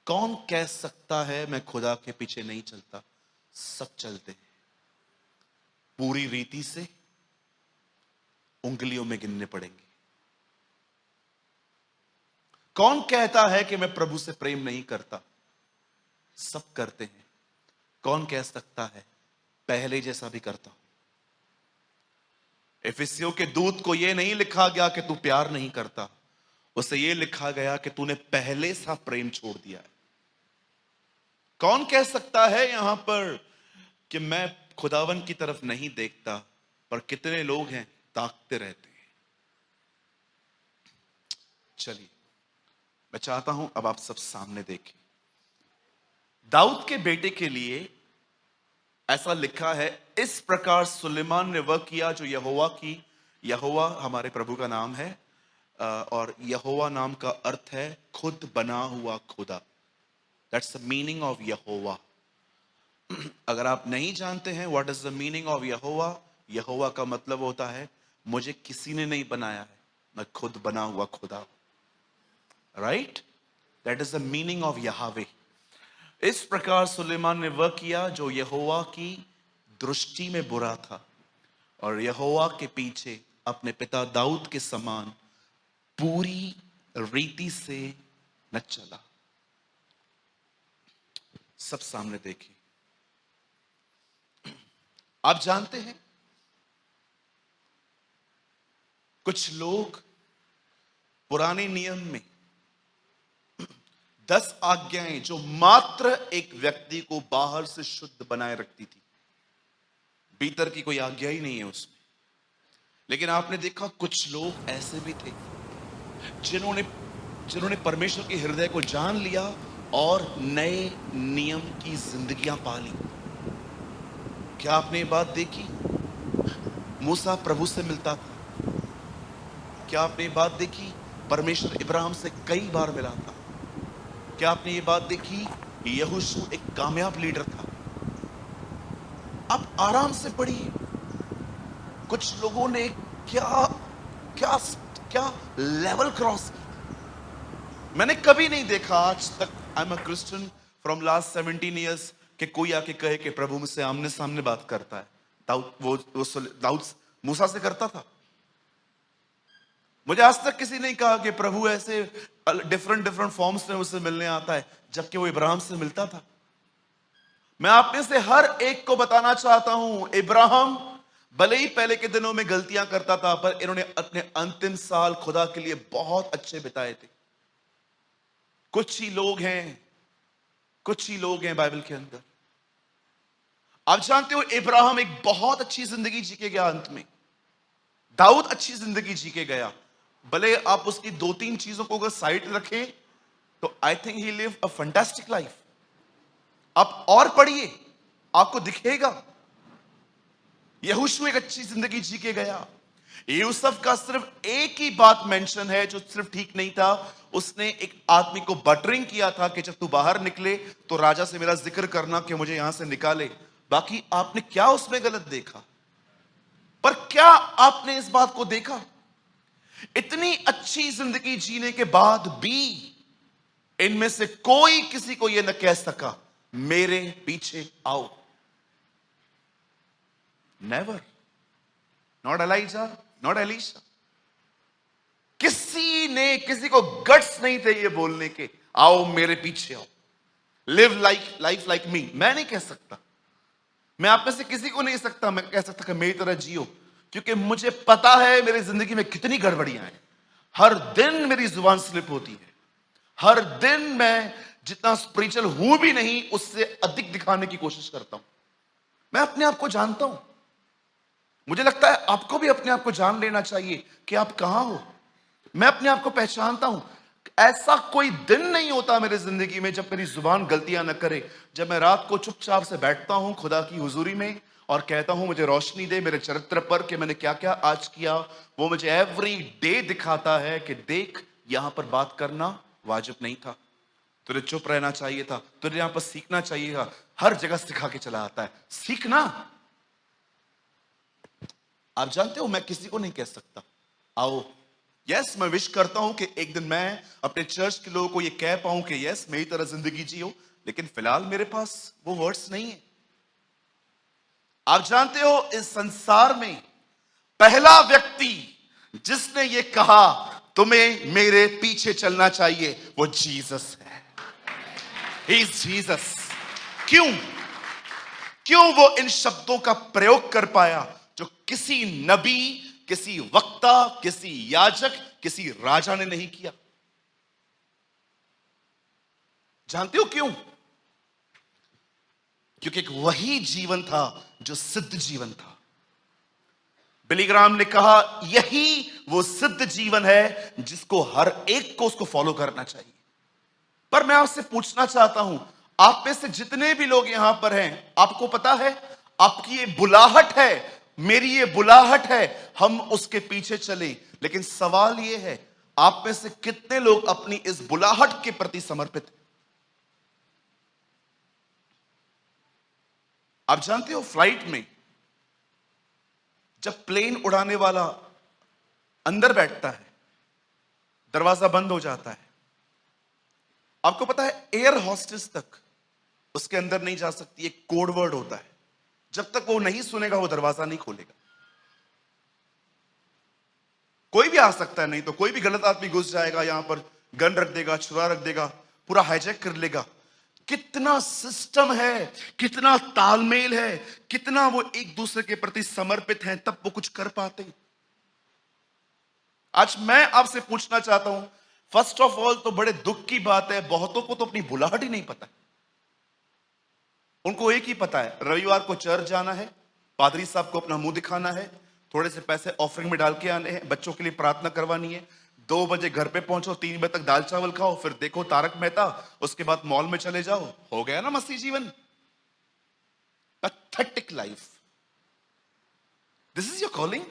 कौन कह सकता है मैं खुदा के पीछे नहीं चलता? सब चलते हैं, पूरी रीति से उंगलियों में गिनने पड़ेंगे। कौन कहता है कि मैं प्रभु से प्रेम नहीं करता? सब करते हैं। कौन कह सकता है पहले जैसा भी करता हूं? इफिसियों के दूत को यह नहीं लिखा गया कि तू प्यार नहीं करता, उसे यह लिखा गया कि तूने पहले सा प्रेम छोड़ दिया है। कौन कह सकता है यहां पर कि मैं खुदावन की तरफ नहीं देखता, पर कितने लोग हैं ताकते रहते हैं। चलिए, मैं चाहता हूं अब आप सब सामने देखें। दाऊद के बेटे के लिए ऐसा लिखा है, इस प्रकार सुलेमान ने वह किया जो यहोवा हमारे प्रभु का नाम है, और यहोवा नाम का अर्थ है खुद बना हुआ खुदा। दैट्स द मीनिंग ऑफ यहोवा। अगर आप नहीं जानते हैं what is the meaning of यहोवा, यहोवा का मतलब होता है मुझे किसी ने नहीं बनाया है, मैं खुद बना हुआ खुदा। Right? That is the meaning of Yahweh. इस प्रकार सुलेमान ने वह किया जो यहोवा की दृष्टि में बुरा था, और यहोवा के पीछे अपने पिता दाऊद के समान पूरी रीति से न चला। सब सामने देखिए। आप जानते हैं कुछ लोग पुराने नियम में 10 आज्ञाएं जो मात्र एक व्यक्ति को बाहर से शुद्ध बनाए रखती थी, भीतर की कोई आज्ञा ही नहीं है उसमें। लेकिन आपने देखा कुछ लोग ऐसे भी थे जिन्होंने परमेश्वर के हृदय को जान लिया और नए नियम की जिंदगियां पाली। क्या आपने ये बात देखी? मूसा प्रभु से मिलता था। क्या आपने ये बात देखी? परमेश्वर इब्राहिम से कई बार मिला था। क्या आपने ये बात देखी? यहोशू एक कामयाब लीडर था। अब आराम से पढ़िए, कुछ लोगों ने क्या क्या क्या लेवल क्रॉस की। मैंने कभी नहीं देखा आज तक, I am a Christian from last 17 years, कि कोई आके कहे कि प्रभु मुझसे आमने सामने बात करता है। दाऊद मूसा से करता था। मुझे आज तक किसी ने कहा कि प्रभु ऐसे डिफरेंट फॉर्म्स में उससे मिलने आता है, जबकि वो इब्राहिम से मिलता था। मैं आप में से हर एक को बताना चाहता हूं, इब्राहिम भले ही पहले के दिनों में गलतियां करता था, पर इन्होंने अपने अंतिम साल खुदा के लिए बहुत अच्छे बिताए थे। कुछ ही लोग हैं बाइबल के अंदर। आप जानते हो इब्राहिम एक बहुत अच्छी जिंदगी जी के गया अंत में। दाऊद अच्छी जिंदगी जी के गया। भले आप उसकी 2-3 चीजों को अगर साइड रखें तो I think he live a fantastic life. आप और पढ़िए, आपको दिखेगा। यहोशू एक अच्छी जिंदगी जी के गया। यूसुफ का सिर्फ एक ही बात मेंशन है जो सिर्फ ठीक नहीं था, उसने एक आदमी को बटरिंग किया था कि जब तू बाहर निकले तो राजा से मेरा जिक्र करना कि मुझे यहां से निकाले। बाकी आपने क्या उसमें गलत देखा? पर क्या आपने इस बात को देखा? इतनी अच्छी जिंदगी जीने के बाद भी इनमें से कोई किसी को यह न कह सका मेरे पीछे आओ। Never. Not Eliza, not Elisha. किसी ने किसी को गट्स नहीं थे ये बोलने के आओ मेरे पीछे आओ, लिव लाइफ लाइक मी। मैं नहीं कह सकता, मैं आप में से किसी को नहीं सकता मैं कह सकता कि मेरी तरह जियो, क्योंकि मुझे पता है मेरी जिंदगी में कितनी गड़बड़ियां हैं। हर दिन मेरी जुबान स्लिप होती है। हर दिन मैं जितना स्पिरिचुअल हूं भी नहीं, उससे अधिक दिखाने की कोशिश करता हूं। मैं अपने आप को जानता हूं। मुझे लगता है आपको भी अपने आप को जान लेना चाहिए कि आप कहां हो। मैं अपने आप को पहचानता हूं। ऐसा कोई दिन नहीं होता मेरी जिंदगी में जब मेरी जुबान गलतियां न करे। जब मैं रात को चुपचाप से बैठता हूं खुदा की हुजूरी में और कहता हूं मुझे रोशनी दे मेरे चरित्र पर कि मैंने क्या क्या आज किया, वो मुझे एवरी डे दिखाता है कि देख यहां पर बात करना वाजिब नहीं था, तुझे चुप रहना चाहिए था, तुझे यहां पर सीखना चाहिए था। हर जगह सिखा के चला आता है सीखना। आप जानते हो मैं किसी को नहीं कह सकता आओ यस, मैं विश करता हूं कि एक दिन मैं अपने चर्च के लोगों को ये कह पाऊं कि यस, मेरी तरह जिंदगी जियो, लेकिन फिलहाल मेरे पास वो वर्ड्स नहीं है। आप जानते हो, इस संसार में पहला व्यक्ति जिसने ये कहा तुम्हें मेरे पीछे चलना चाहिए, वो जीसस है। He is Jesus. क्यों? क्यों वो इन शब्दों का प्रयोग कर पाया जो किसी नबी, किसी वक्ता, किसी याजक, किसी राजा ने नहीं किया? जानते हो क्यों? क्योंकि एक वही जीवन था जो सिद्ध जीवन था। बिली ग्राहम ने कहा यही वो सिद्ध जीवन है जिसको हर एक को उसको फॉलो करना चाहिए। पर मैं आपसे पूछना चाहता हूं, आप में से जितने भी लोग यहां पर हैं, आपको पता है आपकी ये बुलाहट है, मेरी ये बुलाहट है, हम उसके पीछे चले। लेकिन सवाल ये है, आप में से कितने लोग अपनी इस बुलाहट के प्रति समर्पित हैं? आप जानते हो, फ्लाइट में जब प्लेन उड़ाने वाला अंदर बैठता है, दरवाजा बंद हो जाता है। आपको पता है एयर होस्टेस तक उसके अंदर नहीं जा सकती। एक कोड वर्ड होता है, जब तक वो नहीं सुनेगा वो दरवाजा नहीं खोलेगा। कोई भी आ सकता है, नहीं तो कोई भी गलत आदमी घुस जाएगा, यहां पर गन रख देगा, छुरा रख देगा, पूरा हाईजैक कर लेगा। कितना सिस्टम है, कितना तालमेल है, कितना वो एक दूसरे के प्रति समर्पित हैं, तब वो कुछ कर पाते हैं। आज मैं आपसे पूछना चाहता हूं, फर्स्ट ऑफ ऑल तो बड़े दुख की बात है, बहुतों को तो अपनी बुलाहट ही नहीं पता। उनको एक ही पता है, रविवार को चर्च जाना है, पादरी साहब को अपना मुंह दिखाना है, थोड़े से पैसे ऑफरिंग में डाल के आने हैं, बच्चों के लिए प्रार्थना करवानी है, 2 बजे घर पे पहुंचो, 3 बजे तक दाल चावल खाओ, फिर देखो तारक मेहता, उसके बाद मॉल में चले जाओ। हो गया ना मसीह जीवन? Pathetic life. This is your calling?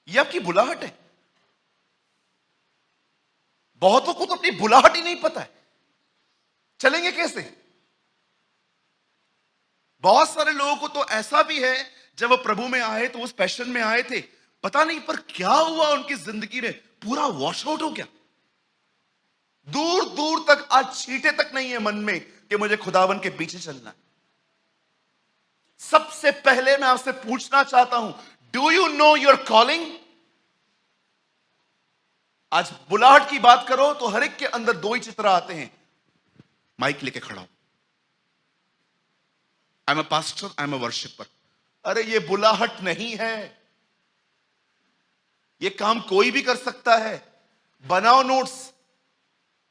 ये आपकी बुलाहट है। बहुतों को तो अपनी बुलाहट ही नहीं पता है, चलेंगे कैसे? बहुत सारे लोगों को तो ऐसा भी है, जब वो प्रभु में आए तो उस पैशन में आए थे, पता नहीं पर क्या हुआ उनकी जिंदगी में, पूरा वॉश आउट हो गया। दूर दूर तक आज छींटे तक नहीं है मन में कि मुझे खुदावन के पीछे चलना है। सबसे पहले मैं आपसे पूछना चाहता हूं, do you know your calling? आज बुलाहट की बात करो तो हर एक के अंदर 2 ही चित्र आते हैं। माइक लेके खड़ा हूं, I am a pastor, I am a worshipper. अरे ये बुलाहट नहीं है, ये काम कोई भी कर सकता है। बनाओ नोट्स,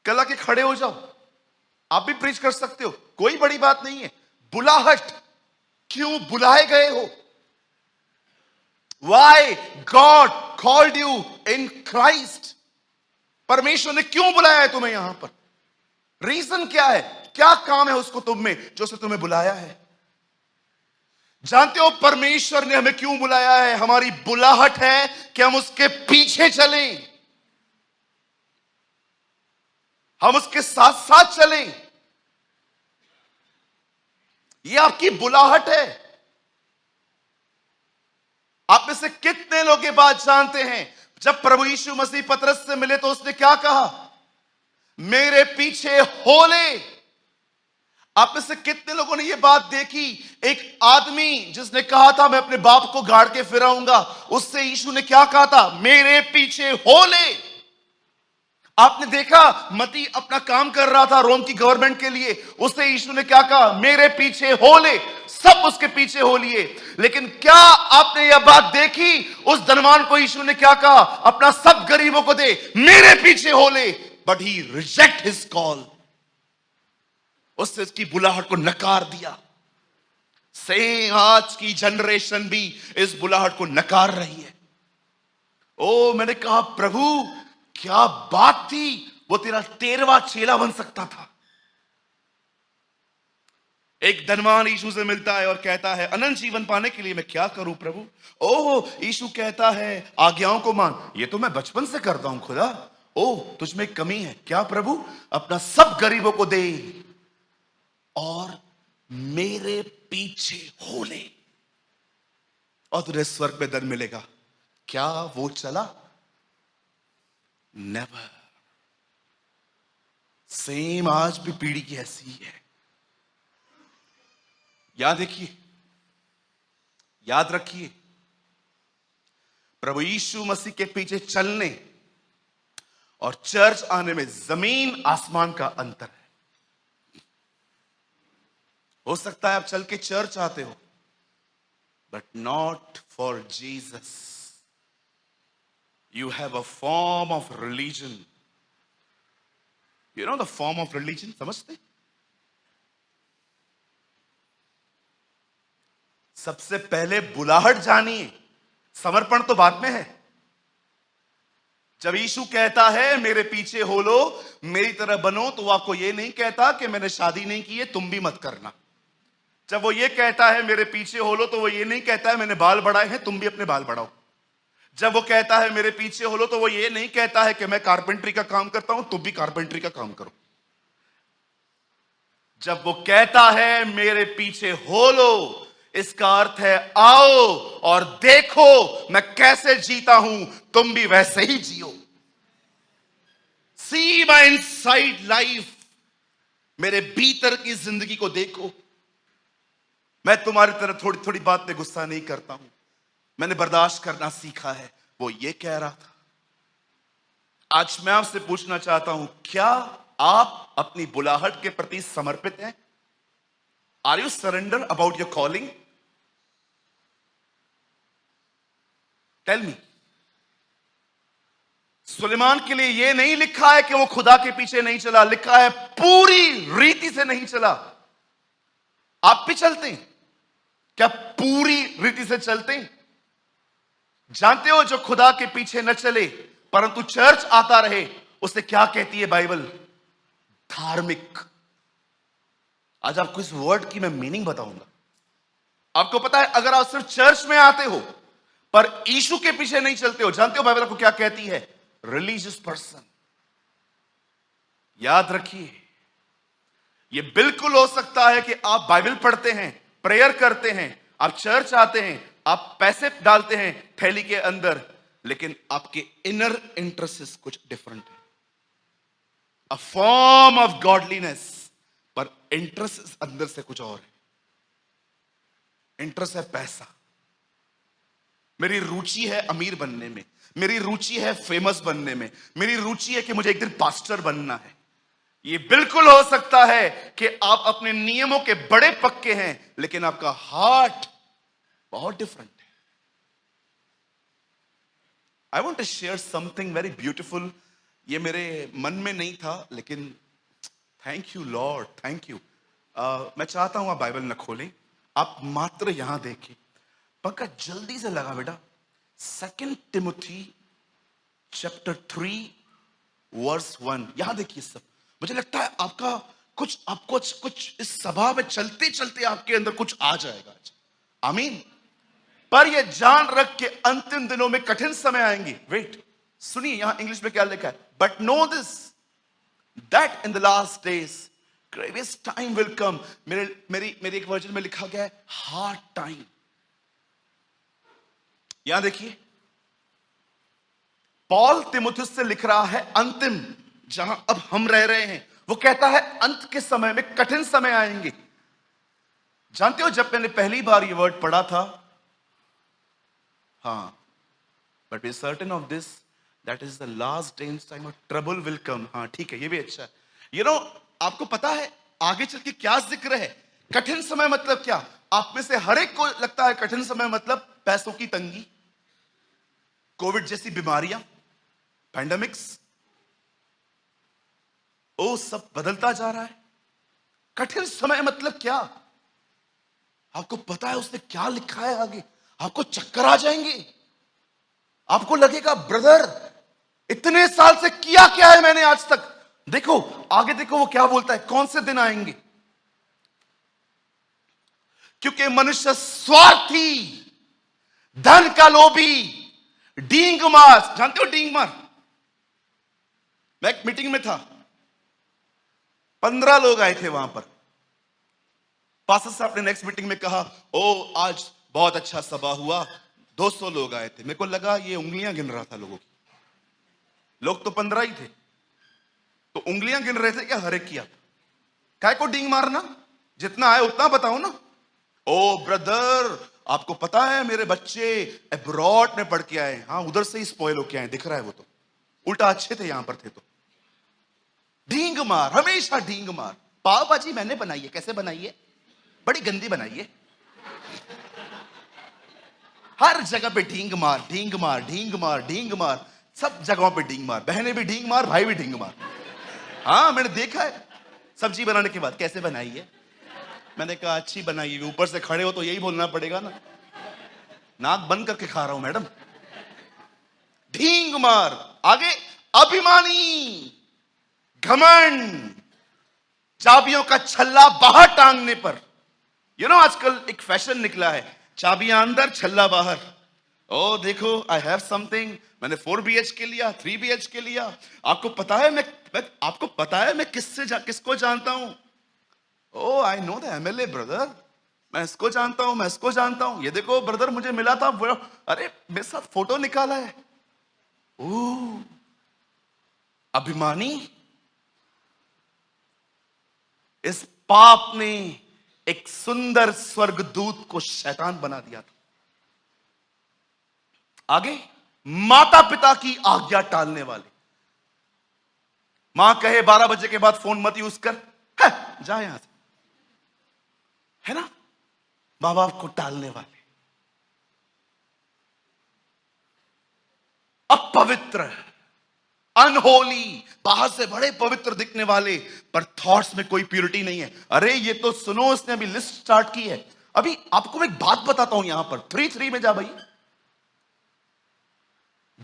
कल आके खड़े हो जाओ, आप भी प्रीच कर सकते हो, कोई बड़ी बात नहीं है। बुलाहट, क्यों बुलाए गए हो? Why God called you in Christ? परमेश्वर ने क्यों बुलाया है तुम्हें यहां पर? रीजन क्या है? क्या काम है उसको तुम में जो उसने तुम्हें बुलाया है? जानते हो परमेश्वर ने हमें क्यों बुलाया है? हमारी बुलाहट है कि हम उसके पीछे चलें, हम उसके साथ साथ चलें। यह आपकी बुलाहट है। आप में से कितने लोग ये बात जानते हैं, जब प्रभु यीशु मसीह पतरस से मिले तो उसने क्या कहा? मेरे पीछे हो ले। आप में से कितने लोगों ने यह बात देखी, एक आदमी जिसने कहा था मैं अपने बाप को गाड़ के फिराऊंगा, उससे यीशु ने क्या कहा था? मेरे पीछे हो ले। आपने देखा मती अपना काम कर रहा था रोम की गवर्नमेंट के लिए, उससे यीशु ने क्या कहा? मेरे पीछे हो ले। सब उसके पीछे हो लिए। लेकिन क्या आपने यह बात देखी, उस धनवान को यीशु ने क्या कहा? अपना सब गरीबों को दे, मेरे पीछे हो ले। But he reject his call, उसने उसकी बुलाहट को नकार दिया। सेम आज की जनरेशन भी इस बुलाहट को नकार रही है। ओ मैंने कहा प्रभु क्या बात थी, वो तेरा 13वां चेला बन सकता था। एक धनवान यीशु से मिलता है और कहता है अनंत जीवन पाने के लिए मैं क्या करूं प्रभु? ओह यीशु कहता है आज्ञाओं को मान। ये तो मैं बचपन से करता हूं खुदा। ओह तुझ में कमी है क्या प्रभु? अपना सब गरीबों को दे और मेरे पीछे हो ले और तुझे स्वर्ग में धन मिलेगा। क्या वो चला? नेवर। सेम आज भी पीढ़ी की ऐसी ही है। याद रखिए, याद रखिए, प्रभु यीशु मसीह के पीछे चलने और चर्च आने में जमीन आसमान का अंतर है। हो सकता है आप चल के चर्च आते हो, but not for Jesus. You have a form of religion. You know the form of religion, समझते? सबसे पहले बुलाहट जानिए, समर्पण तो बाद में है। जब यीशु कहता है मेरे पीछे हो लो, मेरी तरह बनो, तो वो आपको ये नहीं कहता कि मैंने शादी नहीं की है, तुम भी मत करना। जब वो ये कहता है मेरे पीछे हो लो, तो वो ये नहीं कहता है मैंने बाल बढ़ाए हैं, तुम भी अपने बाल बढ़ाओ। जब वो कहता है मेरे पीछे हो लो, तो वो ये नहीं कहता है कि मैं कारपेंटरी का काम करता हूं, तुम भी कारपेंटरी का काम करो। जब वो कहता है मेरे पीछे हो लो, इसका अर्थ है आओ और देखो मैं कैसे जीता हूं, तुम भी वैसे ही जियो। सी माय इनसाइड लाइफ, मेरे भीतर की जिंदगी को देखो। मैं तुम्हारी तरह थोड़ी थोड़ी बात पे गुस्सा नहीं करता हूं, मैंने बर्दाश्त करना सीखा है। वो ये कह रहा था। आज मैं आपसे पूछना चाहता हूं, क्या आप अपनी बुलाहट के प्रति समर्पित हैं? Are you surrender about your calling? Tell me. सुलेमान के लिए यह नहीं लिखा है कि वो खुदा के पीछे नहीं चला, लिखा है पूरी रीति से नहीं चला। आप भी चलते हैं क्या? पूरी रीति से चलते हैं? जानते हो जो खुदा के पीछे न चले परंतु चर्च आता रहे, उसे क्या कहती है बाइबल? धार्मिक। आज आपको इस वर्ड की मैं मीनिंग बताऊंगा। आपको पता है, अगर आप सिर्फ चर्च में आते हो पर यीशु के पीछे नहीं चलते हो, जानते हो बाइबल आपको क्या कहती है? Religious person. याद रखिए, यह बिल्कुल हो सकता है कि आप बाइबल पढ़ते हैं, प्रेयर करते हैं, आप चर्च आते हैं, आप पैसे डालते हैं थैली के अंदर, लेकिन आपके इनर इंटरेस्ट कुछ डिफरेंट है। अ फॉर्म ऑफ गॉडलीनेस, पर इंटरेस्ट अंदर से कुछ और है। इंटरेस्ट है पैसा। मेरी रुचि है अमीर बनने में, मेरी रुचि है फेमस बनने में, मेरी रुचि है कि मुझे एक दिन पास्टर बनना है। ये बिल्कुल हो सकता है कि आप अपने नियमों के बड़े पक्के हैं, लेकिन आपका हार्ट बहुत डिफरेंट है। I want to share something very beautiful. ये मेरे मन में नहीं था, लेकिन thank you Lord, thank you. मैं चाहता हूं आप बाइबल न खोलें, आप मात्र यहां देखें। पक्का जल्दी से लगा बेटा। 2 टिमोथी चैप्टर 3 वर्स 1, यहां देखिए सब। मुझे लगता है आपको कुछ इस सभा में चलते चलते आपके अंदर कुछ आ जाएगा आज। आमीन। पर ये जान रख के अंतिम दिनों में कठिन समय आएंगे। वेट, सुनिए यहां इंग्लिश में क्या लिखा है? But know this that in the last days grievous time will come. मेरी एक वर्जन में लिखा गया है हार्ड टाइम। यहां देखिए, पॉल तिमुथियुस से लिख रहा है अंतिम, जहां अब हम रह रहे हैं। वो कहता है अंत के समय में कठिन समय आएंगे। जानते हो, जब मैंने पहली बार ये वर्ड पढ़ा था, हाँ, but be certain of this that is the last days time of trouble will come. हाँ ठीक है, ये भी अच्छा है। यू नो, आपको पता है आगे चल के क्या जिक्र है? कठिन समय मतलब क्या? आप में से हर एक को लगता है कठिन समय मतलब पैसों की तंगी, कोविड जैसी बीमारियां, पैंडेमिक्स। ओ, सब बदलता जा रहा है। कठिन समय मतलब क्या? आपको पता है उसने क्या लिखा है आगे? आपको चक्कर आ जाएंगे। आपको लगेगा ब्रदर इतने साल से किया क्या है मैंने आज तक। देखो आगे, देखो वो क्या बोलता है, कौन से दिन आएंगे। क्योंकि मनुष्य स्वार्थी, धन का लोभी, डींग मार। जानते हो डींग मार? मैं एक मीटिंग में था, 15 लोग आए थे वहां पर। पास्टर साहब ने नेक्स्ट मीटिंग में कहा, ओ आज बहुत अच्छा सभा हुआ, 200 लोग आए थे। मेरे को लगा ये उंगलियां गिन रहा था लोगों की। लोग तो 15 ही थे, तो उंगलियां गिन रहे थे क्या हर एक की? आप काय को डींग मारना, जितना आए उतना बताओ ना। ओ ब्रदर, आपको पता है मेरे बच्चे अब्रॉड में पढ़ के आए। हाँ, उधर से ही स्पॉइल होके आए, दिख रहा है वो तो। उल्टा अच्छे थे, यहां पर थे तो ढींग मार, हमेशा ढींग मार। पाव भाजी मैंने बनाई है। कैसे बनाई है? बड़ी गंदी बनाई है। हर जगह पे ढींग मार, ढींग मार, ढींग मार, ढींग मार, सब जगहों पे ढींग मार। बहनें भी ढींग मार, भाई भी ढींग मार। हाँ, मैंने देखा है। सब्जी बनाने के बाद कैसे बनाई है? मैंने कहा अच्छी बनाई है। ऊपर से खड़े हो तो यही बोलना पड़ेगा ना, नाक बंद करके खा रहा हूं मैडम। ढींग मार। आगे, अभिमानी, घमंड, चाबियों का छल्ला बाहर टांगने पर। आजकल एक फैशन निकला है, चाबियां अंदर छल्ला बाहर। ओ देखो, आई हैव समथिंग। मैंने 4 BHK लिया, 3 BHK लिया। आपको पता है मैं किसको जानता हूं? Oh I know the MLA brother. मैं इसको जानता हूं, मैं इसको जानता हूं। ये देखो ब्रदर, मुझे मिला था वो, अरे मेरे साथ फोटो निकाला है। ओ अभिमानी। इस पाप ने एक सुंदर स्वर्गदूत को शैतान बना दिया था। आगे, माता पिता की आज्ञा टालने वाले। मां कहे 12 बजे के बाद फोन मत यूज कर, जा यहां से, है ना? मां बाप को टालने वाले, अपवित्र, अनहोली, बाहर से बड़े पवित्र दिखने वाले पर थॉट्स में कोई प्यूरिटी नहीं है। अरे ये तो सुनो, उसने अभी लिस्ट स्टार्ट की है। अभी आपको मैं एक बात बताता हूं, यहां पर 3:3 में जा भाई।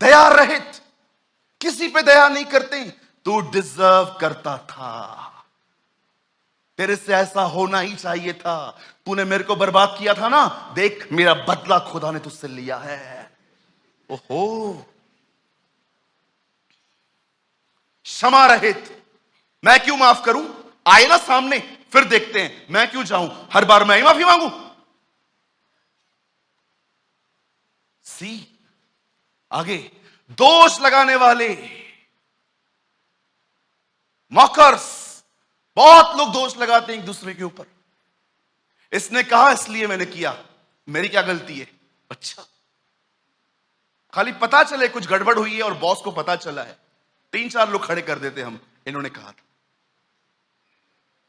दया रहित, किसी पे दया नहीं करते। तू डिजर्व करता था, तेरे से ऐसा होना ही चाहिए था। तूने मेरे को बर्बाद किया था ना, देख मेरा बदला खुदा ने तुझसे लिया है। ओहो, क्षमा रहित, मैं क्यों माफ करूं? आए ना सामने, फिर देखते हैं। मैं क्यों जाऊं, हर बार मैं ही माफी मांगू? सी आगे, दोष लगाने वाले, मॉकर्स। बहुत लोग दोष लगाते हैं एक दूसरे के ऊपर। इसने कहा इसलिए मैंने किया, मेरी क्या गलती है? अच्छा, खाली पता चले कुछ गड़बड़ हुई है और बॉस को पता चला है, 3-4 लोग खड़े कर देते हम, इन्होंने कहा था।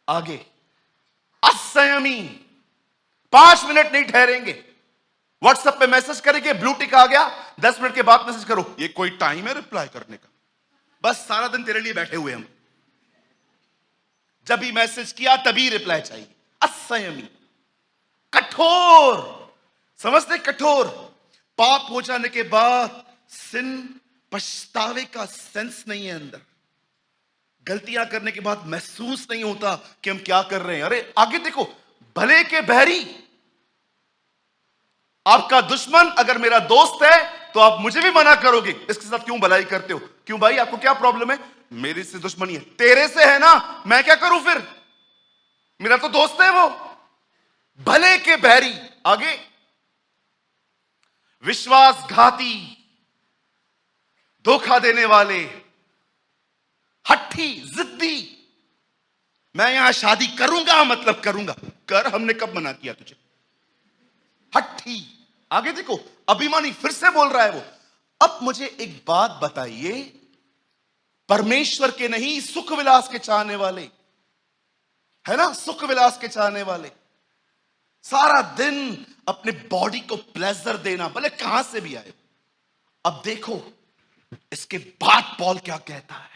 आगे, असंयमी, 5 मिनट नहीं ठहरेंगे। व्हाट्सएप पे मैसेज करेंगे, ब्लू टिक आ गया, 10 मिनट के बाद मैसेज करो। ये कोई टाइम है रिप्लाई करने का? बस सारा दिन तेरे लिए बैठे हुए हम, जब भी मैसेज किया तभी रिप्लाई चाहिए। असंयमी, कठोर, समझते? कठोर, पाप हो जाने के बाद सिन, पछतावे का सेंस नहीं है अंदर। गलतियां करने के बाद महसूस नहीं होता कि हम क्या कर रहे हैं। अरे आगे देखो, भले के बैरी, आपका दुश्मन अगर मेरा दोस्त है तो आप मुझे भी मना करोगे, इसके साथ क्यों भलाई करते हो? क्यों भाई, आपको क्या प्रॉब्लम है? मेरे से दुश्मनी है, तेरे से है ना, मैं क्या करूं फिर? मेरा तो दोस्त है वो। भले के बैरी। आगे, विश्वासघाती, धोखा देने वाले, हट्टी, जिद्दी। मैं यहां शादी करूंगा मतलब करूंगा। कर, हमने कब मना किया तुझे? हट्टी। आगे देखो, अभिमानी, फिर से बोल रहा है वो। अब मुझे एक बात बताइए, परमेश्वर के नहीं, सुख विलास के चाहने वाले, है ना, सुख विलास के चाहने वाले, सारा दिन अपने बॉडी को प्लेजर देना, भले कहां से भी आए। अब देखो इसके बाद पॉल क्या कहता है।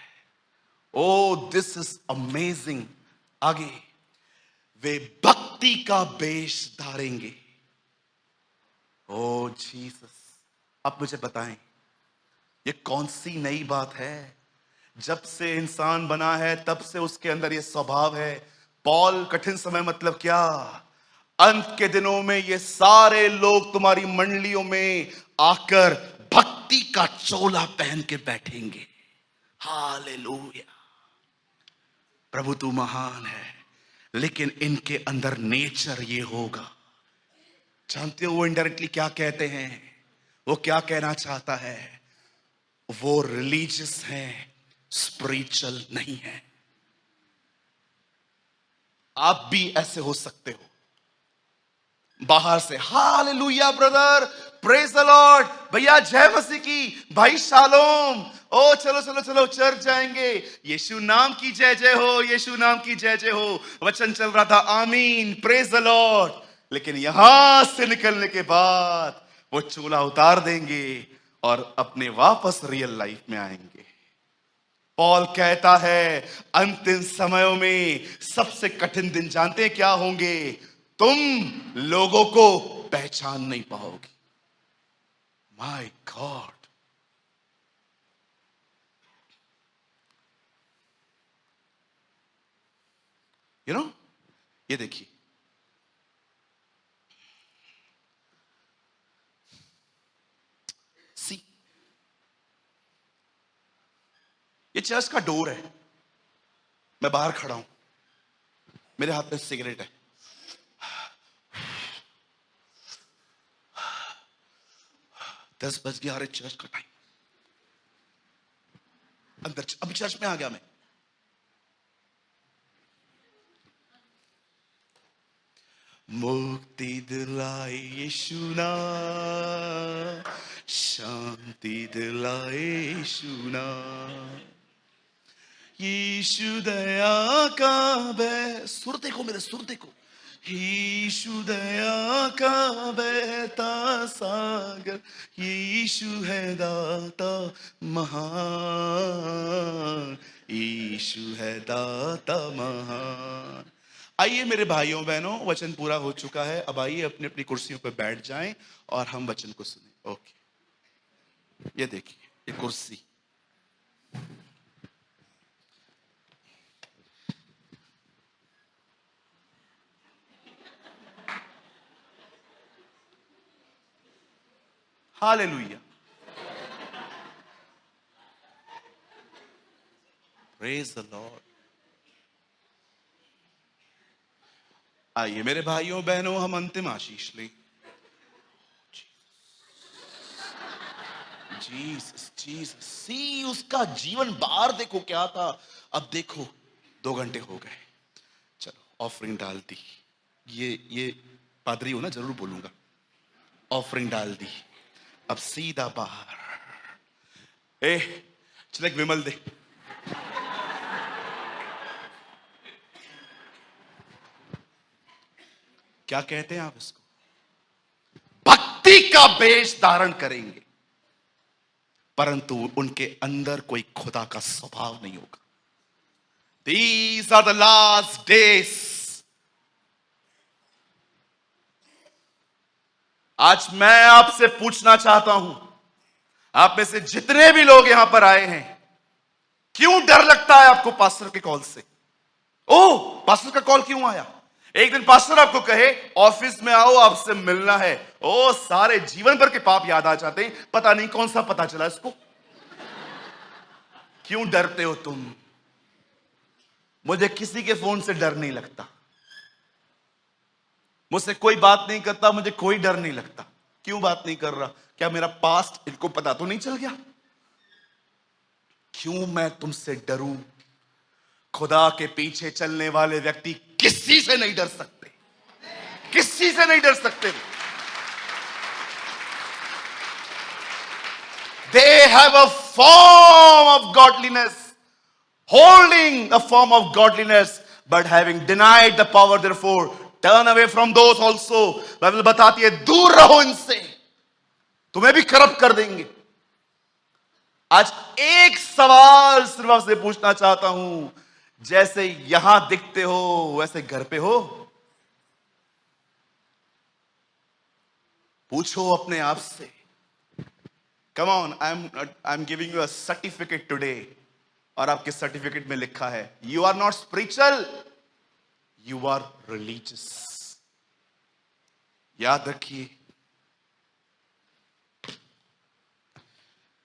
ओ दिस इज अमेजिंग। आगे, वे भक्ति का वेश धारेंगे। ओ जीसस, अब मुझे बताएं, ये कौन सी नई बात है? जब से इंसान बना है तब से उसके अंदर ये स्वभाव है। पॉल, कठिन समय मतलब क्या? अंत के दिनों में ये सारे लोग तुम्हारी मंडलियों में आकर भक्ति का चोला पहन के बैठेंगे। हालेलुया। प्रभु तू महान है, लेकिन इनके अंदर नेचर ये होगा। जानते हो वो इनडायरेक्टली क्या कहते हैं? वो क्या कहना चाहता है? वो रिलीजियस हैं, स्पिरिचुअल नहीं है। आप भी ऐसे हो सकते हो, बाहर से hallelujah brother, praise the Lord, भैया जय मसीह की, भाई शालोम, ओ चलो चलो चलो चर्च जाएंगे, यीशु नाम की जय जय हो, यीशु नाम की जय जय हो, वचन चल रहा था, आमीन, प्रेज द लॉर्ड। लेकिन यहां से निकलने के बाद वो चूल्हा उतार देंगे और अपने वापस रियल लाइफ में आएंगे। पॉल कहता है अंतिम समयों में सबसे कठिन दिन जानते हैं क्या होंगे? तुम लोगों को पहचान नहीं पाओगे। माय गॉड, ये देखिए, सी, ये चर्च का डोर है, मैं बाहर खड़ा हूं, मेरे हाथ में सिगरेट है, 10 बज गया, अरे चर्च का टाइम, अंदर अभी चर्च में आ गया मैं, मुक्ति दिलाए यीशु नाम, शांति दिलाए यीशु नाम, यीशु दया का सुर देखो, मेरे सुर देखो, यीशु दया का बहता सागर, यीशु है दाता महान, यीशु है दाता महान। आइए मेरे भाइयों बहनों, वचन पूरा हो चुका है, अब आइए अपनी अपनी कुर्सियों पर बैठ जाएं और हम वचन को सुने। ओके, ये देखिए, ये कुर्सी, हालेलुया, प्रेज द लॉर्ड। आइए मेरे भाइयों बहनों, हम अंतिम आशीष लें। जीसस जीसस, सी उसका जीवन बाहर देखो क्या था, अब देखो 2 घंटे हो गए, चलो ऑफरिंग डाल दी, ये पादरी हो ना, जरूर बोलूंगा, ऑफरिंग डाल दी, अब सीधा बाहर, चल एक विमल दे, क्या कहते हैं आप इसको, भक्ति का वेश धारण करेंगे, परंतु उनके अंदर कोई खुदा का स्वभाव नहीं होगा। These are the last days। आज मैं आपसे पूछना चाहता हूं, आप में से जितने भी लोग यहां पर आए हैं, क्यों डर लगता है आपको पास्टर के कॉल से? ओ, पास्टर का कॉल क्यों आया? एक दिन पास्टर आपको कहे ऑफिस में आओ, आपसे मिलना है, ओ सारे जीवन भर के पाप याद आ जाते हैं, पता नहीं कौन सा पता चला इसको। क्यों डरते हो तुम? मुझे किसी के फोन से डर नहीं लगता, मुझसे कोई बात नहीं करता, मुझे कोई डर नहीं लगता। क्यों बात नहीं कर रहा? क्या मेरा पास्ट इनको पता तो नहीं चल गया? क्यों मैं तुमसे डरूं? खुदा के पीछे चलने वाले व्यक्ति किसी से नहीं डर सकते, किसी से नहीं डर सकते। They have a form of godliness, holding a form of godliness, but having denied the power, therefore turn away from those also। Bible बताती है दूर रहो इनसे, तुम्हें भी करप्ट कर देंगे। आज एक सवाल सिर्फ आपसे पूछना चाहता हूं, जैसे यहां दिखते हो वैसे घर पे हो? पूछो अपने आप से। Come on, I am giving you a certificate today, और आपके सर्टिफिकेट में लिखा है you are not spiritual, you are religious. याद रखिए,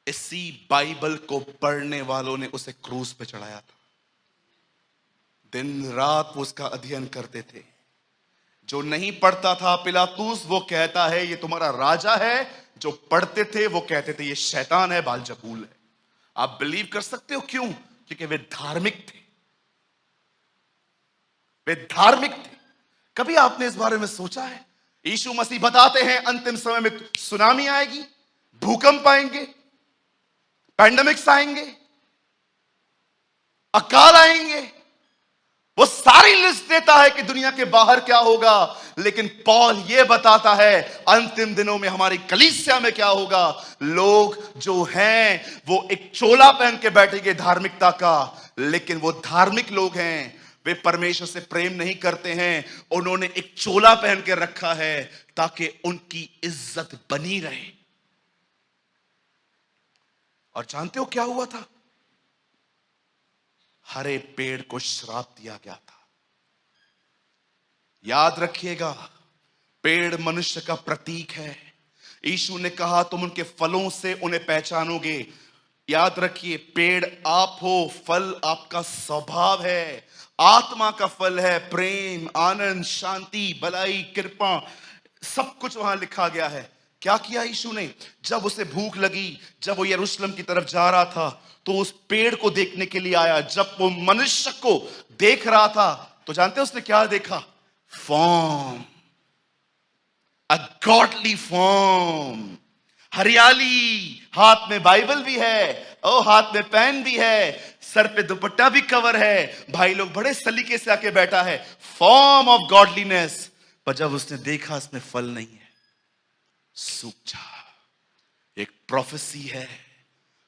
इसी बाइबल को पढ़ने वालों ने उसे क्रूस पे चढ़ाया था, दिन रात वो उसका अध्ययन करते थे। जो नहीं पढ़ता था पिलातूस, वो कहता है ये तुम्हारा राजा है, जो पढ़ते थे वो कहते थे ये शैतान है, बालजबूल है। आप बिलीव कर सकते हो क्यों? क्योंकि वे धार्मिक थे, वे धार्मिक थे। कभी आपने इस बारे में सोचा है? यीशु मसीह बताते हैं अंतिम समय में सुनामी आएगी, भूकंप आएंगे, पैंडेमिक्स आएंगे, अकाल आएंगे। वो सारी लिस्ट देता है कि दुनिया के बाहर क्या होगा, लेकिन पौल ये बताता है अंतिम दिनों में हमारी कलीसिया में क्या होगा। लोग जो हैं वो एक चोला पहन के बैठेंगे धार्मिकता का, लेकिन वो धार्मिक लोग हैं, वे परमेश्वर से प्रेम नहीं करते हैं। उन्होंने एक चोला पहन के रखा है ताकि उनकी इज्जत बनी रहे। और जानते हो क्या हुआ था? हरे पेड़ को श्राप दिया गया था। याद रखिएगा, पेड़ मनुष्य का प्रतीक है। यीशु ने कहा तुम उनके फलों से उन्हें पहचानोगे। याद रखिए, पेड़ आप हो, फल आपका स्वभाव है, आत्मा का फल है, प्रेम, आनंद, शांति, भलाई, कृपा, सब कुछ वहां लिखा गया है। क्या किया यीशु ने? जब उसे भूख लगी, जब वो यरूशलेम की तरफ जा रहा था, तो उस पेड़ को देखने के लिए आया। जब वो मनुष्य को देख रहा था, तो जानते हैं उसने क्या देखा? फॉर्म, अ गॉडली फॉर्म, हरियाली, हाथ में बाइबल भी है, हाथ में पेन भी है, सर पे दुपट्टा भी कवर है, भाई लोग बड़े सलीके से आके बैठा है, फॉर्म ऑफ गॉडलीनेस। पर जब उसने देखा इसमें फल नहीं है, सूख जा। एक प्रोफेसी है,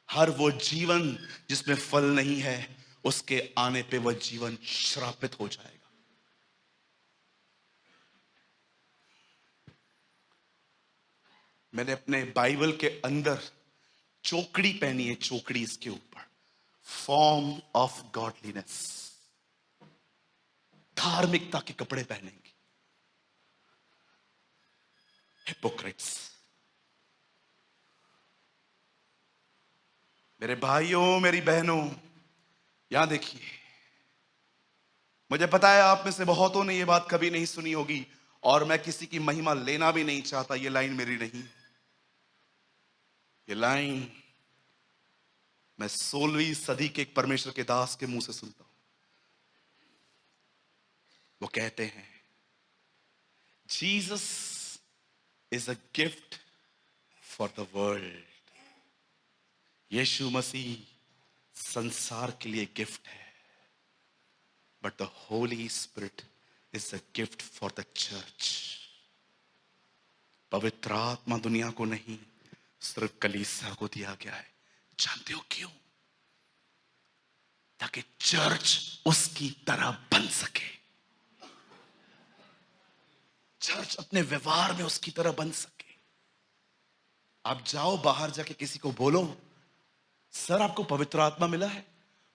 हर वो जीवन जिसमें फल नहीं है, उसके आने पे वह जीवन श्रापित हो जाएगा। मैंने अपने बाइबल के अंदर चौकड़ी पहनी है, चौकड़ी इसके ऊपर, फॉर्म ऑफ गॉडलीनेस। धार्मिकता के कपड़े पहनेंगे हिपोक्रेट्स। मेरे भाइयों, मेरी बहनों, यहां देखिए, मुझे पता है आप में से बहुतों ने यह बात कभी नहीं सुनी होगी, और मैं किसी की महिमा लेना भी नहीं चाहता। ये लाइन मेरी नहीं, ये लाइन मैं 16वीं सदी के एक परमेश्वर के दास के मुंह से सुनता हूं। वो कहते हैं, Jesus is a gift for the world. यीशु मसीह संसार के लिए गिफ्ट है, but the Holy Spirit is a gift for the church. पवित्र आत्मा दुनिया को नहीं, सिर्फ कलीसिया को दिया गया है। जानते हो क्यों? ताकि चर्च उसकी तरह बन सके, चर्च अपने व्यवहार में उसकी तरह बन सके। आप जाओ बाहर जाके किसी को बोलो, सर आपको पवित्र आत्मा मिला है,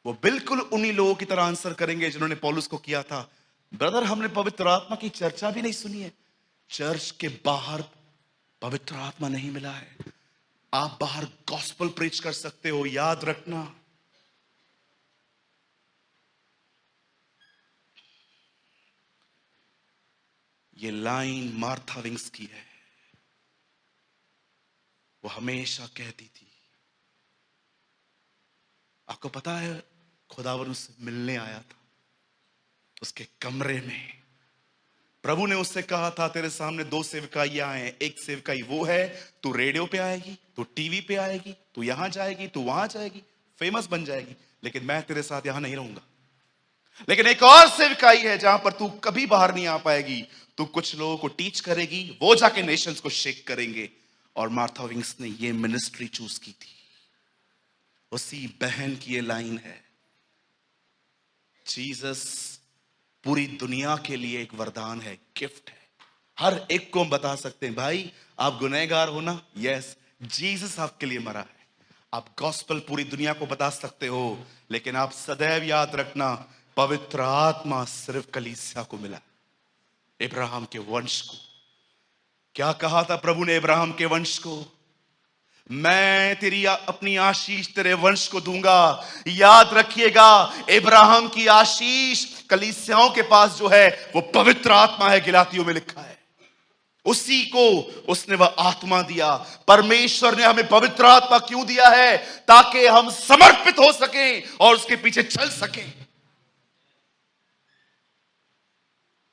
वो बिल्कुल उन्हीं लोगों की तरह आंसर करेंगे जिन्होंने पौलुस को किया था, ब्रदर हमने पवित्र आत्मा की चर्चा भी नहीं सुनी है। चर्च के बाहर पवित्र आत्मा नहीं मिला है। आप बाहर गॉस्पेल प्रीच कर सकते हो, याद रखना। ये लाइन मार्था विंग्स की है। वो हमेशा कहती थी, आपको पता है खुदावन उससे मिलने आया था, उसके कमरे में प्रभु ने उससे कहा था तेरे सामने 2 सेवकाइयां हैं, एक सेवकाई वो है, तू रेडियो पे आएगी, तू टीवी पे आएगी, तू यहां जाएगी, तू वहां जाएगी, फेमस बन जाएगी, लेकिन मैं तेरे साथ यहां नहीं रहूंगा। लेकिन एक और सेवकाई है जहां पर तू कभी बाहर नहीं आ पाएगी, तू कुछ लोगों को टीच करेगी, वो जाके नेशंस को शेक करेंगे। और मार्था विंग्स ने ये मिनिस्ट्री चूज की थी। उसी बहन की ये लाइन है, जीसस पूरी दुनिया के लिए एक वरदान है, गिफ्ट है। हर एक को हम बता सकते हैं, भाई आप गुनहगार हो ना, यस, जीसस आपके लिए मरा है। आप गॉस्पेल पूरी दुनिया को बता सकते हो, लेकिन आप सदैव याद रखना, पवित्र आत्मा सिर्फ कलीसिया को मिला, इब्राहिम के वंश को। क्या कहा था प्रभु ने इब्राहिम के वंश को? मैं तेरी अपनी आशीष तेरे वंश को दूंगा। याद रखिएगा, इब्राहिम की आशीष कलीसियाओं के पास जो है वो पवित्र आत्मा है, गलातियों में लिखा है। उसी को उसने वह आत्मा दिया। परमेश्वर ने हमें पवित्र आत्मा क्यों दिया है? ताकि हम समर्पित हो सकें और उसके पीछे चल सकें।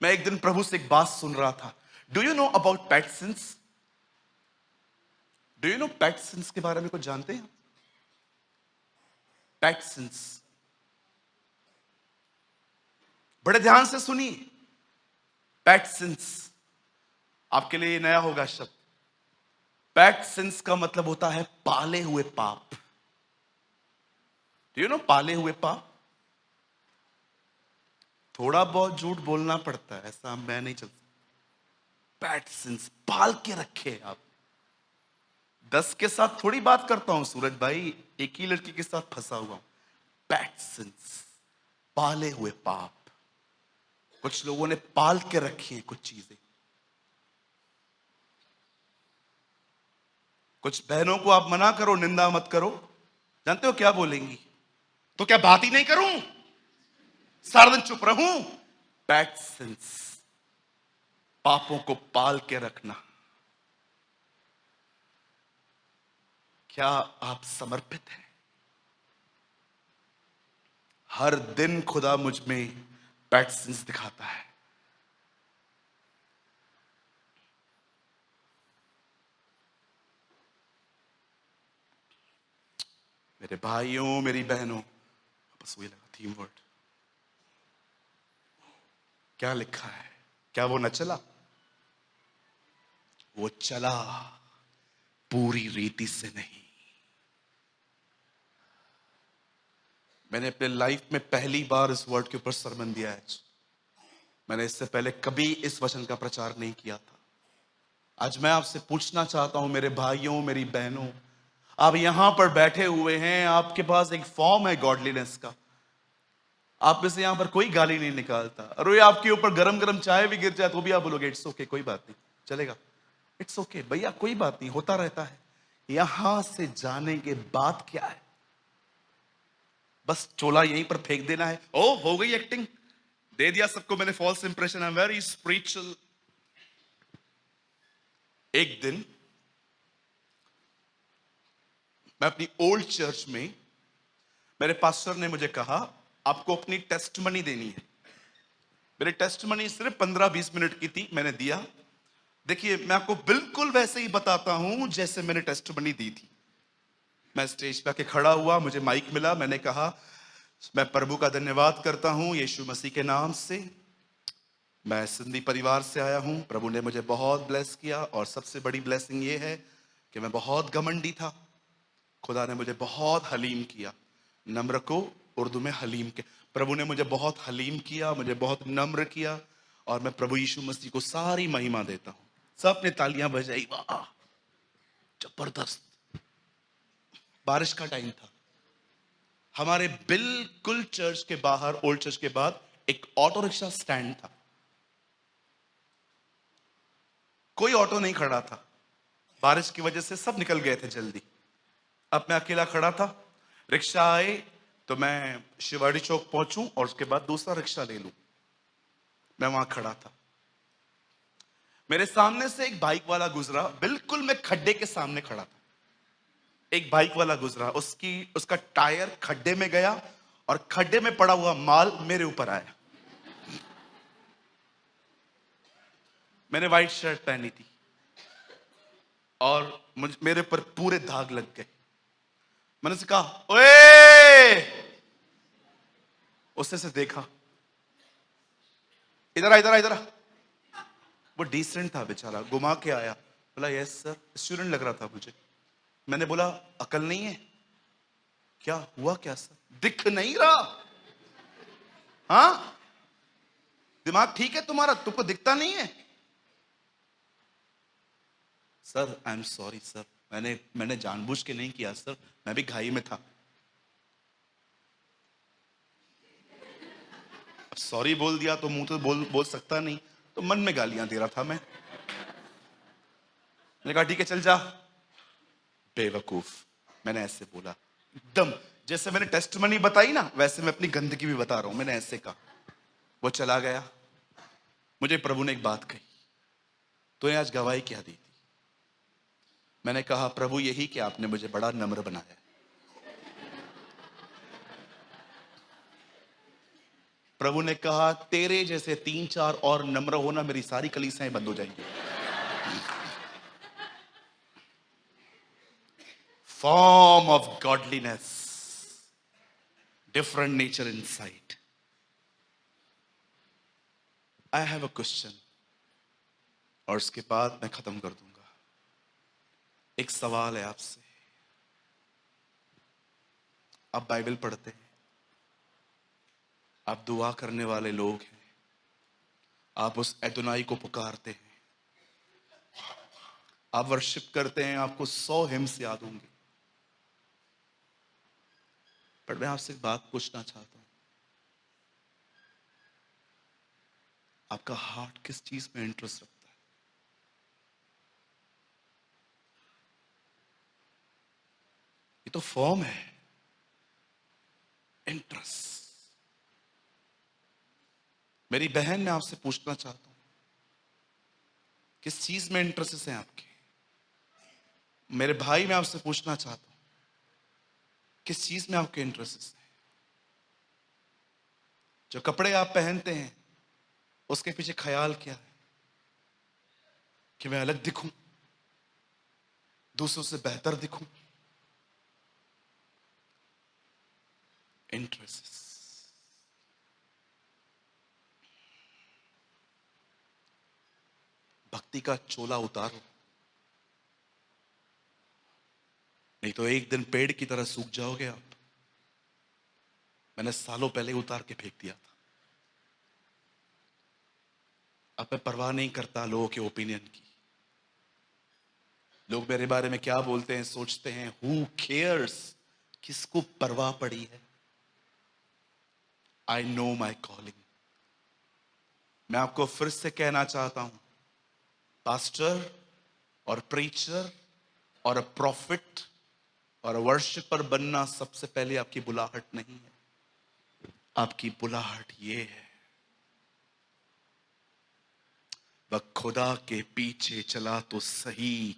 मैं एक दिन प्रभु से एक बात सुन रहा था। Do you know about pet since? Do you know pet since के बारे में कुछ जानते हैं? पेट सिंस, बड़े ध्यान से सुनिए। पेट सिंस आपके लिए नया होगा शब्द। पेट सिंस का मतलब होता है पाले हुए पाप। डू यू नो पाले हुए पाप? थोड़ा बहुत झूठ बोलना पड़ता है, ऐसा मैं नहीं चलता। पेट सिंस पाल के रखे आप। 10 के साथ थोड़ी बात करता हूं सूरज भाई, एक ही लड़की के साथ फंसा हुआ हूं। पेट सिंस, पाले हुए पाप। कुछ लोगों ने पाल के रखी हैं कुछ चीजें। कुछ बहनों को आप मना करो, निंदा मत करो, जानते हो क्या बोलेंगी? तो क्या बात ही नहीं करूं, सारा दिन चुप रहूं? पेट सिंस, पापों को पाल के रखना। क्या आप समर्पित हैं? हर दिन खुदा मुझ में पेट सिंस दिखाता है। मेरे भाइयों, मेरी बहनों, बस वही लगा थीम वर्ड। क्या लिखा है? क्या वो न चला? वो चला, पूरी रीति से नहीं। मैंने अपने लाइफ में पहली बार इस वर्ड के ऊपर सरमन दिया है। मैंने इससे पहले कभी इस वचन का प्रचार नहीं किया था। आज मैं आपसे पूछना चाहता हूं, मेरे भाइयों, मेरी बहनों, आप यहां पर बैठे हुए हैं, आपके पास एक फॉर्म है गॉडलीनेस का। आप में से यहां पर कोई गाली नहीं निकालता। अरे आपके ऊपर गरम गरम चाय भी गिर जाए तो भी आप बोलोगे इट्स ओके, कोई बात नहीं, चलेगा, इट्स ओके भैया, कोई बात नहीं, होता रहता है। यहां से जाने के बाद क्या है? बस चोला यहीं पर फेंक देना है। ओ हो गई एक्टिंग, दे दिया सबको मैंने false impression, I am very spiritual. एक दिन मैं अपनी ओल्ड चर्च में, मेरे पास्टर ने मुझे कहा आपको अपनी टेस्टमनी देनी है। मेरी टेस्टमनी सिर्फ 15-20 मिनट की थी, मैंने दिया। देखिए मैं आपको बिल्कुल वैसे ही बताता हूं जैसे मैंने टेस्टमनी दी थी। मैं स्टेज पे आके खड़ा हुआ, मुझे माइक मिला, मैंने कहा मैं प्रभु का धन्यवाद करता हूं यीशु मसीह के नाम से। मैं सिंधी परिवार से आया हूं, प्रभु ने मुझे बहुत ब्लेस किया और सबसे बड़ी ब्लेसिंग ये है कि मैं बहुत घमंडी था, खुदा ने मुझे बहुत हलीम किया। नम्र को उर्दू में हलीम के, प्रभु ने मुझे बहुत हलीम किया, मुझे बहुत नम्र किया और मैं प्रभु यीशु मसीह को सारी महिमा देता हूं। सब ने तालियां बजाई, वाह जबरदस्त। बारिश का टाइम था, हमारे बिल्कुल चर्च के बाहर, ओल्ड चर्च के बाद एक ऑटो रिक्शा स्टैंड था। कोई ऑटो नहीं खड़ा था, बारिश की वजह से सब निकल गए थे जल्दी। अब मैं अकेला खड़ा था। रिक्शा आए तो मैं शिवाड़ी चौक पहुंचूं और उसके बाद दूसरा रिक्शा ले लूं। मैं वहां खड़ा था, मेरे सामने से एक बाइक वाला गुजरा, बिल्कुल मैं खड्डे के सामने खड़ा था। एक बाइक वाला गुजरा, उसका टायर खड्डे में गया और खड्डे में पड़ा हुआ माल मेरे ऊपर आया। मैंने व्हाइट शर्ट पहनी थी और मेरे ऊपर पूरे दाग लग गए। मैंने से कहा ओए, उसने से देखा, इधर आ, इधर आ, इधर आ। वो डिसेंट था बेचारा, घुमा के आया, बोला यस सर, स्टूडेंट लग रहा था मुझे। मैंने बोला अकल नहीं है क्या? हुआ क्या सर? दिख नहीं रहा? हाँ, दिमाग ठीक है तुम्हारा, तुमको दिखता नहीं है? Sir I am sorry sir, मैंने जानबूझ के नहीं किया सर, मैं भी घाई में था। सॉरी बोल दिया तो मुंह तो बोल सकता नहीं, तो मन में गालियां दे रहा था मैं। मैंने कहा ठीक है चल जा। बेवकूफ, मैंने ऐसे बोला, एकदम जैसे मैंने टेस्टमनी बताई ना वैसे मैं अपनी गंदगी भी बता रहा हूं, मैंने ऐसे कहा। वो चला गया। मुझे प्रभु ने एक बात कही, तूने आज गवाही क्या दी थी? मैंने कहा, प्रभु यही कि आपने मुझे बड़ा नम्र बनाया। प्रभु ने कहा, तेरे जैसे 3-4 और नम्र होना, मेरी सारी कलीसियाएं बंद हो जाएंगी। Form of godliness, different nature inside. I have a question, और उसके बाद मैं खत्म कर दूंगा। एक सवाल है आपसे। आप बाइबल पढ़ते हैं, आप दुआ करने वाले लोग हैं, आप उस एदोनाई को पुकारते हैं, आप वर्शिप करते हैं, आपको 100 हिम्स याद होंगे। पर मैं आपसे एक बात पूछना चाहता हूं, आपका हार्ट किस चीज में इंटरेस्ट रखता है? ये तो फॉर्म है, इंटरेस्ट। मेरी बहन, मैं आपसे पूछना चाहता हूं, किस चीज में इंटरेस्ट है आपके? मेरे भाई, मैं आपसे पूछना चाहता हूं, किस चीज में आपके इंटरेस्ट है? जो कपड़े आप पहनते हैं, उसके पीछे ख्याल क्या है? कि मैं अलग दिखूं, दूसरों से बेहतर दिखूं? इंटरेस्ट। भक्ति का चोला उतारो, नहीं तो एक दिन पेड़ की तरह सूख जाओगे आप। मैंने सालों पहले उतार के फेंक दिया था। अब मैं परवाह नहीं करता लोगों के ओपिनियन की। लोग मेरे बारे में क्या बोलते हैं, सोचते हैं, हु केयर्स? किसको परवाह पड़ी है? I know my calling. मैं आपको फिर से कहना चाहता हूं, पास्टर और प्रीचर और प्रॉफिट और वर्शिपर बनना सबसे पहले आपकी बुलाहट नहीं है। आपकी बुलाहट ये है, वह खुदा के पीछे चला तो सही,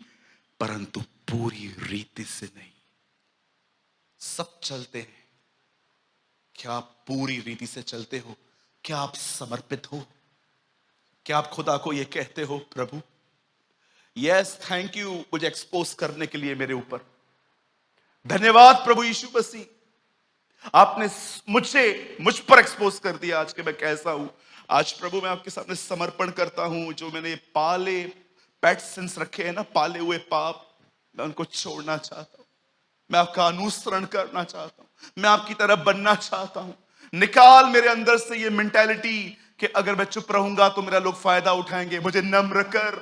परंतु पूरी रीति से नहीं। सब चलते हैं, क्या आप पूरी रीति से चलते हो? क्या आप समर्पित हो? क्या आप खुदा को यह कहते हो, प्रभु यस थैंक यू मुझे एक्सपोज करने के लिए मेरे ऊपर, धन्यवाद प्रभु यीशु मसीह, आपने मुझ पर एक्सपोज कर दिया आज के मैं कैसा हूं। आज प्रभु मैं आपके सामने समर्पण करता हूं, जो मैंने पाले पेट सिंस रखे हैं ना, पाले हुए पाप, मैं उनको छोड़ना चाहता हूं। मैं आपका अनुसरण करना चाहता हूं, मैं आपकी तरह बनना चाहता हूं। निकाल मेरे अंदर से ये मेंटालिटी कि अगर मैं चुप रहूंगा तो मेरा लोग फायदा उठाएंगे। मुझे नम्र कर,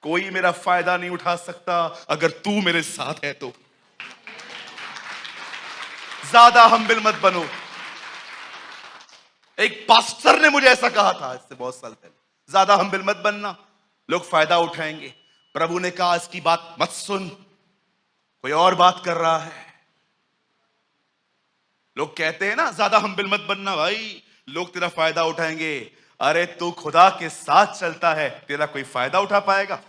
कोई मेरा फायदा नहीं उठा सकता अगर तू मेरे साथ है तो। ज्यादा हम्बिल मत बनो। एक पास्टर ने मुझे ऐसा कहा था इससे बहुत साल पहले, ज्यादा हम्बिल मत बनना, लोग फायदा उठाएंगे। प्रभु ने कहा इसकी बात मत सुन, कोई और बात कर रहा है। लोग कहते हैं ना ज्यादा हम्बिल मत बनना भाई, लोग तेरा फायदा उठाएंगे। अरे तू खुदा के साथ चलता है, तेरा कोई फायदा उठा पाएगा?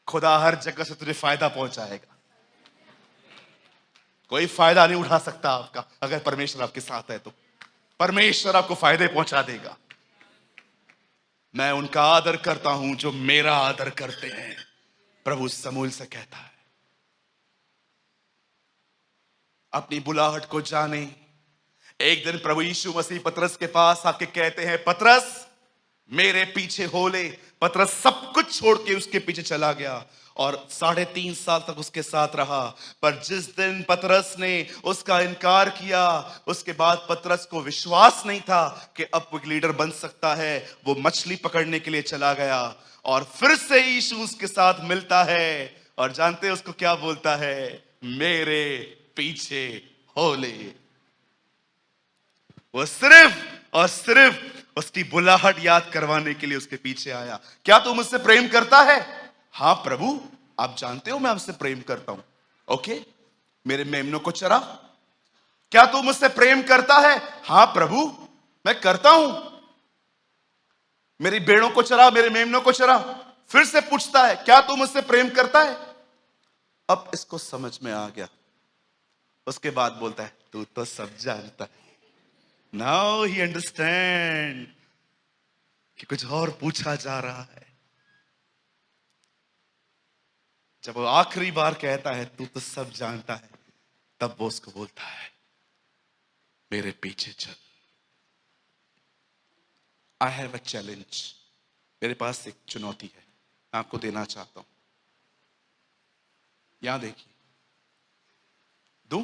खुदा हर जगह से तुझे फायदा पहुंचाएगा। कोई फायदा नहीं उठा सकता आपका, अगर परमेश्वर आपके साथ है तो परमेश्वर आपको फायदे पहुंचा देगा। मैं उनका आदर करता हूं जो मेरा आदर करते हैं, प्रभु समूल से कहता है। अपनी बुलाहट को जाने। एक दिन प्रभु यीशु मसीह पतरस के पास आके कहते हैं, पतरस मेरे पीछे हो ले। पतरस सब कुछ छोड़ के उसके पीछे चला गया और 3.5 साल तक उसके साथ रहा। पर जिस दिन पतरस ने उसका इनकार किया, उसके बाद पतरस को विश्वास नहीं था कि अब वो एक लीडर बन सकता है। वो मछली पकड़ने के लिए चला गया और फिर से यीशु उसके साथ मिलता है और जानते हैं उसको क्या बोलता है? मेरे पीछे हो ले। वो सिर्फ और सिर्फ उसकी बुलाहट याद करवाने के लिए उसके पीछे आया। क्या तू मुझसे प्रेम करता है? हाँ प्रभु, आप जानते हो मैं आपसे प्रेम करता हूं। ओके, मेरे मेमनों को चरा। क्या तू मुझसे प्रेम करता है? हाँ प्रभु, मैं करता हूं। मेरी भेड़ों को चरा, मेरे मेमनों को चरा। फिर से पूछता है, क्या तू मुझसे प्रेम करता है? अब इसको समझ में आ गया। उसके बाद बोलता है, तू तो सब जानता है। नाउ ही अंडरस्टैंड कि कुछ और पूछा जा रहा है। जब वो आखिरी बार कहता है, तू तो सब जानता है, तब वो उसको बोलता है, मेरे पीछे चल। I have a challenge. मेरे पास एक चुनौती है, मैं आपको देना चाहता हूं। यहां देखिए, दूं?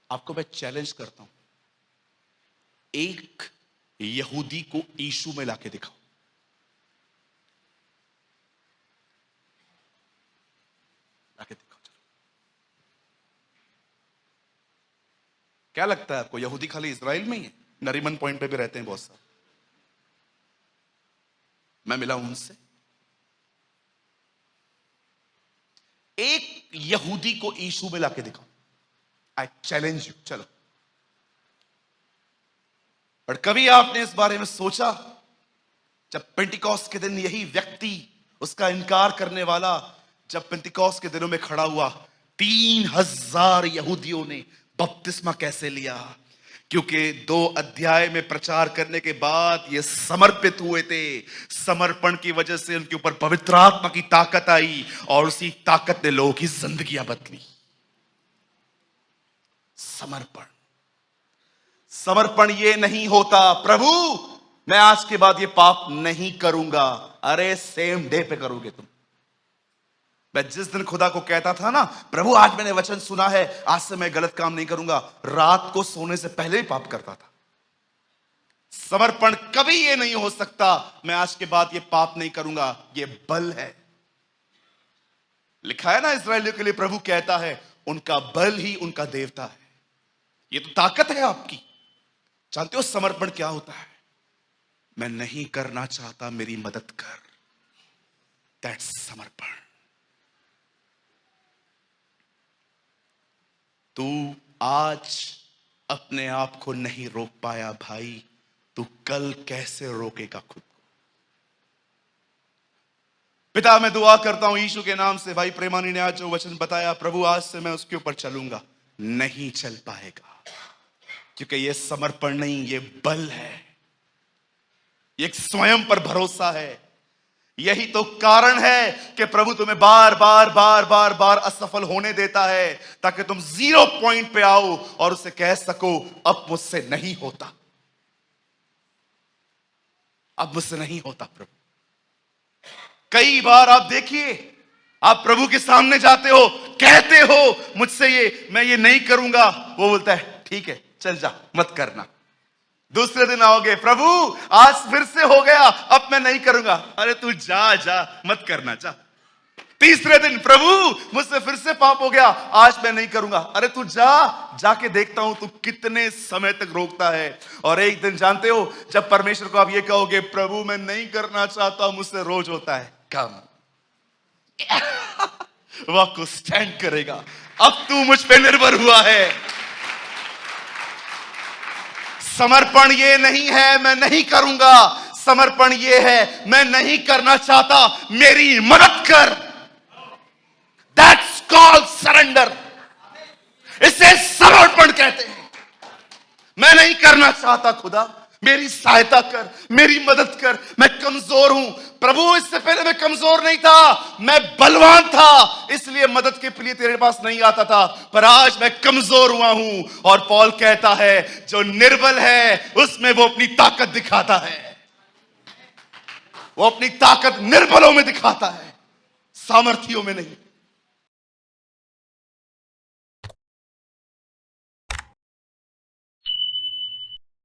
आपको मैं चैलेंज करता हूं, एक यहूदी को यीशु में लाके दिखाओ। लाके दिखाओ चलो। क्या लगता है आपको, यहूदी खाली इजराइल में ही है? नरीमन पॉइंट पे भी रहते हैं बहुत सारे। मैं मिला हूं उनसे। एक यहूदी को यीशु में लाके दिखाओ। आई चैलेंज यू, चलो। पर कभी आपने इस बारे में सोचा, जब पेंटिकॉस्ट के दिन यही व्यक्ति, उसका इनकार करने वाला, जब पेंटिकॉस्ट के दिनों में खड़ा हुआ, 3000 यहूदियों ने बपतिस्मा कैसे लिया? क्योंकि 2 अध्याय में प्रचार करने के बाद ये समर्पित हुए थे। समर्पण की वजह से उनके ऊपर पवित्र आत्मा की ताकत आई और उसी ताकत ने लोगों की जिंदगियां बदली। समर्पण। समर्पण ये नहीं होता, प्रभु मैं आज के बाद ये पाप नहीं करूंगा। अरे सेम डे पे करोगे तुम। मैं जिस दिन खुदा को कहता था ना, प्रभु आज मैंने वचन सुना है, आज से मैं गलत काम नहीं करूंगा, रात को सोने से पहले ही पाप करता था। समर्पण कभी ये नहीं हो सकता, मैं आज के बाद ये पाप नहीं करूंगा। ये बल है। लिखा है ना इस्राएलियों के लिए, प्रभु कहता है उनका बल ही उनका देवता है। ये तो ताकत है आपकी। जानते हो समर्पण क्या होता है? मैं नहीं करना चाहता, मेरी मदद कर। दैट्स समर्पण। तू आज अपने आप को नहीं रोक पाया भाई, तू कल कैसे रोकेगा खुद को? पिता मैं दुआ करता हूं यीशु के नाम से, भाई प्रेमानी ने आज जो वचन बताया, प्रभु आज से मैं उसके ऊपर चलूंगा। नहीं चल पाएगा, क्योंकि यह समर्पण नहीं, ये बल है, ये एक स्वयं पर भरोसा है। यही तो कारण है कि प्रभु तुम्हें बार बार बार बार बार असफल होने देता है, ताकि तुम 0 पॉइंट पे आओ और उसे कह सको अब मुझसे नहीं होता, अब मुझसे नहीं होता प्रभु। कई बार आप देखिए, आप प्रभु के सामने जाते हो, कहते हो मुझसे मैं ये नहीं करूंगा, वो बोलता है ठीक है चल जा, मत करना। दूसरे दिन आओगे, प्रभु आज फिर से हो गया, अब मैं नहीं करूंगा। अरे तू जा जा, मत करना जा। तीसरे दिन, प्रभु मुझसे फिर से पाप हो गया, आज मैं नहीं करूंगा। अरे तू जा, जाके देखता हूं तू कितने समय तक रोकता है। और एक दिन जानते हो, जब परमेश्वर को आप ये कहोगे, प्रभु मैं नहीं करना चाहता, मुझसे रोज होता है, कम वह आपको स्टैंड करेगा। अब तू मुझ पे निर्भर हुआ है। समर्पण ये नहीं है मैं नहीं करूंगा, समर्पण ये है मैं नहीं करना चाहता, मेरी मदद कर। That's called surrender. इसे समर्पण कहते हैं। मैं नहीं करना चाहता, खुदा मेरी सहायता कर, मेरी मदद कर, मैं कमजोर हूं। प्रभु इससे पहले मैं कमजोर नहीं था, मैं बलवान था, इसलिए मदद के लिए तेरे पास नहीं आता था, पर आज मैं कमजोर हुआ हूं। और पौल कहता है जो निर्बल है उसमें वो अपनी ताकत दिखाता है। वो अपनी ताकत निर्बलों में दिखाता है, सामर्थियों में नहीं।